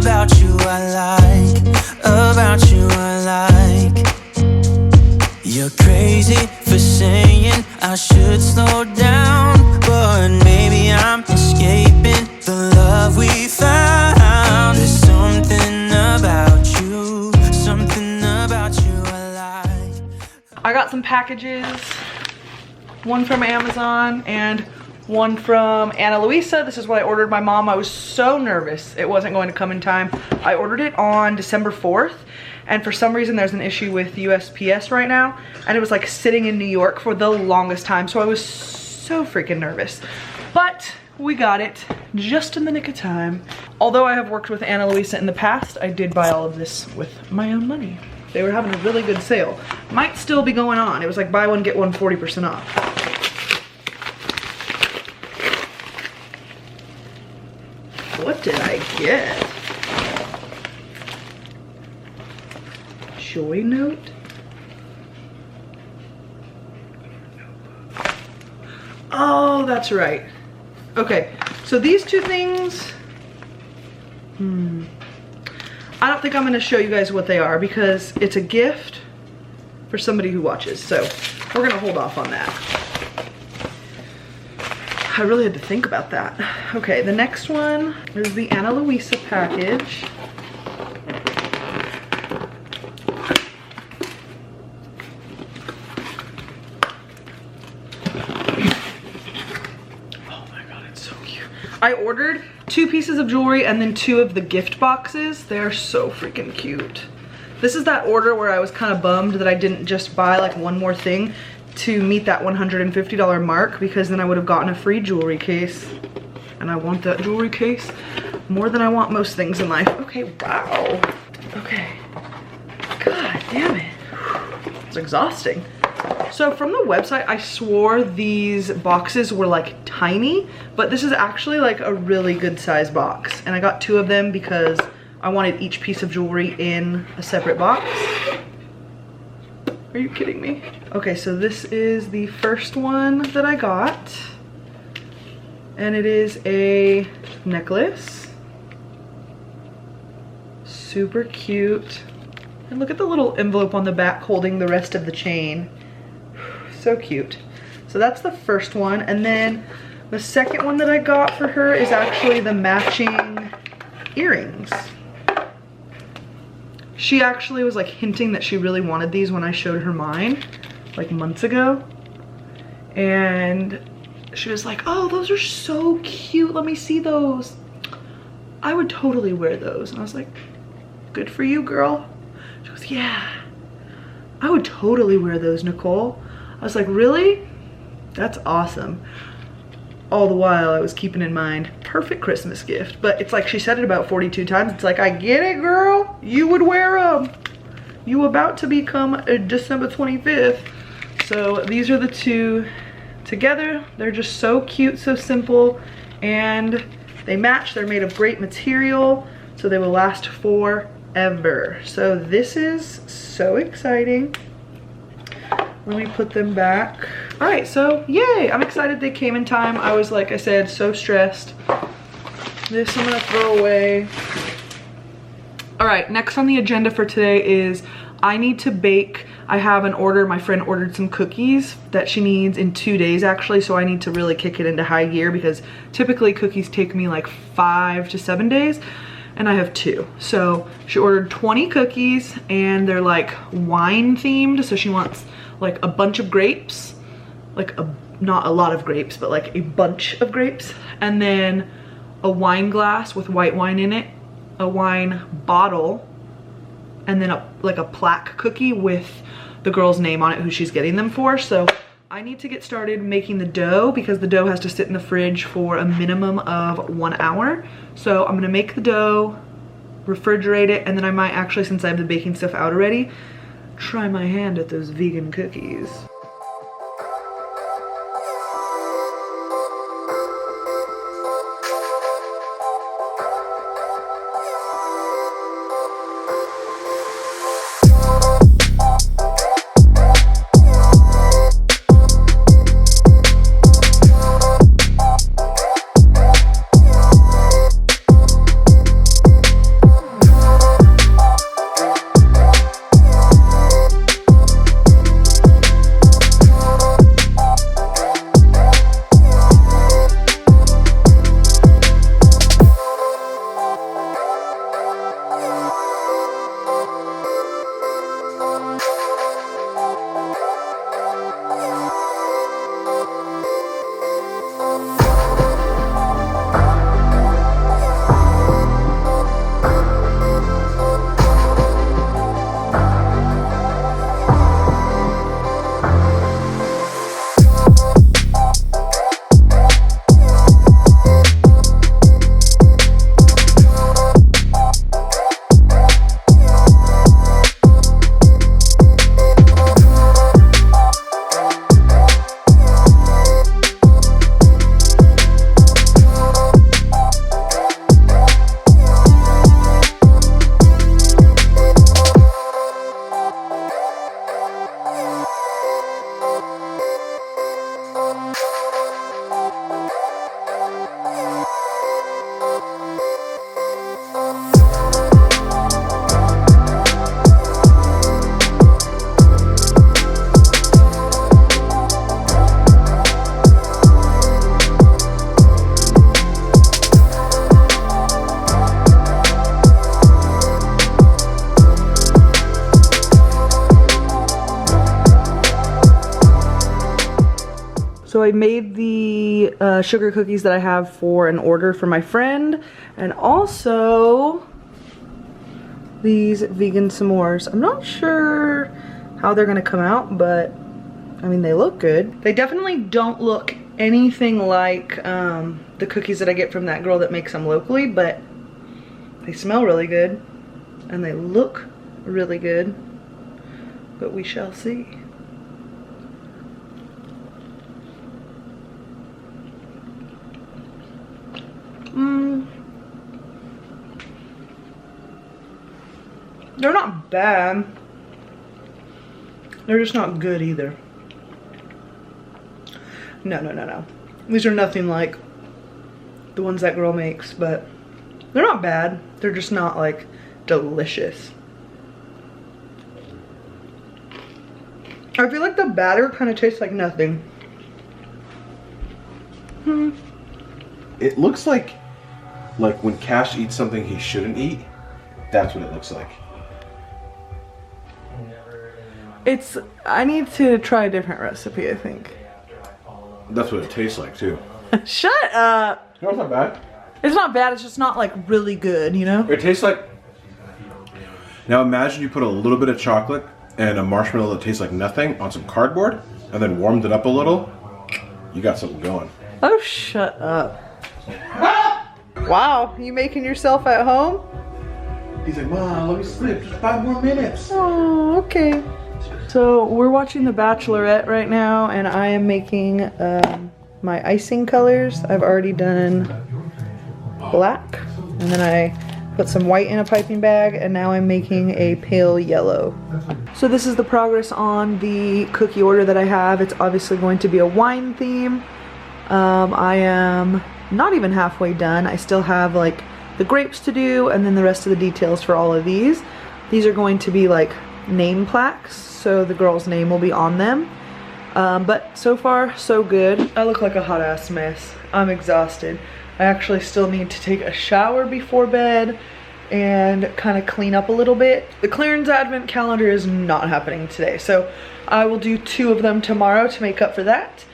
about you I like, about you I like. You're crazy for saying I should slow down, but maybe I'm escaping the love we found. There's something about you I like. I got some packages, one from Amazon and one from Ana Luisa. This is what I ordered my mom. I was so nervous it wasn't going to come in time. I ordered it on December 4th. And for some reason there's an issue with USPS right now. And it was like sitting in New York for the longest time. So I was so freaking nervous. But we got it just in the nick of time. Although I have worked with Ana Luisa in the past, I did buy all of this with my own money. They were having a really good sale. Might still be going on. It was like buy one, get one 40% off. What did I get? Joy note? Oh, that's right. Okay, so these two things, I don't think I'm gonna show you guys what they are because it's a gift for somebody who watches. So we're gonna hold off on that. I really had to think about that. Okay, the next one is the Ana Luisa package. Oh my god, it's so cute. I ordered 2 pieces of jewelry and then 2 of the gift boxes. They're so freaking cute. This is that order where I was kind of bummed that I didn't just buy like one more thing to meet that $150 mark, because then I would have gotten a free jewelry case. And I want that jewelry case more than I want most things in life. Okay, wow. Okay. God damn it. It's exhausting. So from the website, I swore these boxes were like tiny, but this is actually like a really good size box. And I got 2 of them because I wanted each piece of jewelry in a separate box. Are you kidding me? Okay, so this is the first one that I got. And it is a necklace. Super cute. And look at the little envelope on the back holding the rest of the chain. So cute. So that's the first one. And then the second one that I got for her is actually the matching earrings. She actually was like hinting that she really wanted these when I showed her mine like months ago. And she was like, oh, those are so cute. Let me see those. I would totally wear those. And I was like, good for you, girl. She goes, yeah, I would totally wear those, Nicole. I was like, really? That's awesome. All the while I was keeping in mind, perfect Christmas gift. But it's like she said it about 42 times. It's like, I get it, girl. You would wear them. You about to become a December 25th. So these are the 2 together. They're just so cute, so simple, and they match. They're made of great material, so they will last forever. So this is so exciting. Let me put them back. All right, so yay, I'm excited they came in time. I was, like I said, so stressed. This I'm gonna throw away. All right, next on the agenda for today is I need to bake. I have an order. My friend ordered some cookies that she needs in 2 days actually, so I need to really kick it into high gear because typically cookies take me like 5 to 7 days and I have 2. So she ordered 20 cookies and they're like wine themed. So she wants like a bunch of grapes, like not a lot of grapes, but like a bunch of grapes, and then a wine glass with white wine in it, a wine bottle, and then like a plaque cookie with the girl's name on it who she's getting them for. So I need to get started making the dough because the dough has to sit in the fridge for a minimum of 1 hour. So I'm gonna make the dough, refrigerate it, and then I might actually, since I have the baking stuff out already, try my hand at those vegan cookies. I made the sugar cookies that I have for an order for my friend, and also these vegan s'mores. I'm not sure how they're gonna come out, but I mean, they look good. They definitely don't look anything like the cookies that I get from that girl that makes them locally, but they smell really good and they look really good, but we shall see. They're not bad. They're just not good either. No. These are nothing like the ones that girl makes, but they're not bad. They're just not like delicious. I feel like the batter kind of tastes like nothing. It looks like when Cash eats something he shouldn't eat. That's what it looks like. I need to try a different recipe, I think. That's what it tastes like too. Shut up. No, it's not bad. It's not bad, it's just not like really good, you know? It tastes like... Now imagine you put a little bit of chocolate and a marshmallow that tastes like nothing on some cardboard and then warmed it up a little. You got something going. Oh, shut up. Wow, you making yourself at home? He's like, Mom, let me sleep. Just 5 more minutes. Oh, okay. So we're watching The Bachelorette right now, and I am making my icing colors. I've already done black, and then I put some white in a piping bag, and now I'm making a pale yellow. So this is the progress on the cookie order that I have. It's obviously going to be a wine theme. I am not even halfway done. I still have like the grapes to do, and then the rest of the details for all of these. These are going to be like name plaques, so the girl's name will be on them. But so far, so good. I look like a hot ass mess. I'm exhausted. I actually still need to take a shower before bed and kind of clean up a little bit. The clearance advent calendar is not happening today, so I will do 2 of them tomorrow to make up for that.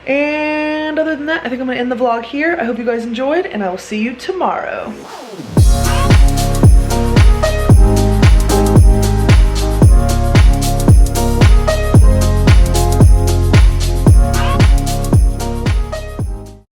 And other than that, I think I'm gonna end the vlog here. I hope you guys enjoyed, and I will see you tomorrow.